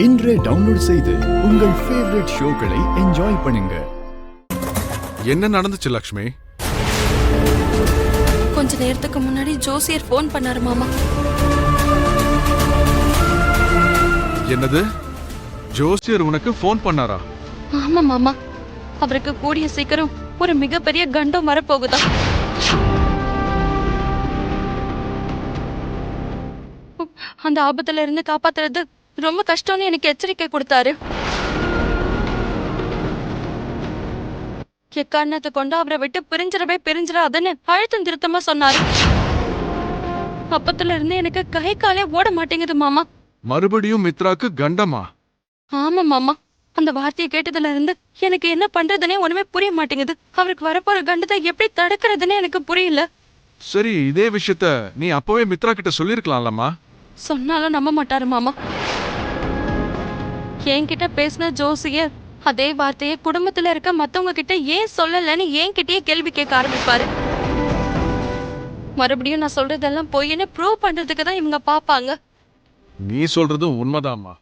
இன்றே டவுன்லோட் செய்து உங்கள் ஃபேவரட் ஷோக்களை என்ஜாய் பண்ணுங்க. என்ன நடந்துச்சு லக்ஷ்மி? கொஞ்ச நேரத்துக்கு முன்னாடி ஜோசியர் போன் பண்ணாரு மாமா. என்னது? ஜோசியர் உனக்கு போன் பண்ணாரா? ஆமா மாமா, அவருக்கு கூடிய சீக்கிரம் ஒரு மிகப்பெரிய கண்டம் வரப்போகுதா. அந்த ஆபத்துல இருந்து காப்பாத்துறது ரொம்ப கஷ்டம்னு எனக்கு எச்சரிக்கை கொடுத்தாரு. எக்காரணத்தை கொண்டு அவரை விட்டு பிரிஞ்சிடாதுன்னு அழுத்தம் திருத்தமா சொன்னாரு. அப்பத்துல இருந்து எனக்கு கை காலே ஓட மாட்டேங்குது மாமா. மறுபடியும் மித்ராக்கு கண்டமா? ஆமா மாமா, அந்த வார்த்தையை கேட்டதுல இருந்து எனக்கு என்ன பண்றதுன்னே ஒண்ணுமே புரிய மாட்டேங்குது. அவருக்கு வரப்போற கண்டத்தை எப்படி தடுக்கிறதுன்னு எனக்கு புரியல. சரி, இதே விஷயத்த நீ அப்பவே மித்ரா கிட்ட சொல்லிருக்கலாம்லம்மா. சொன்னாலும் நம்ப மாட்டாரு மாமா. என்கிட்ட பேசின ஜோசியர் அதே வார்த்தையை குடும்பத்துல இருக்க மத்தவங்க கிட்ட ஏன் சொல்லலன்னு என்கிட்டயே கேள்வி கேட்க ஆரம்பிப்பாரு. மறுபடியும் நான் சொல்றதெல்லாம் பொய்ன்னு ப்ரூவ் பண்றதுக்கு தான் இவங்க பாப்பாங்க. நீ சொல்றதும் உண்மைதாம்மா.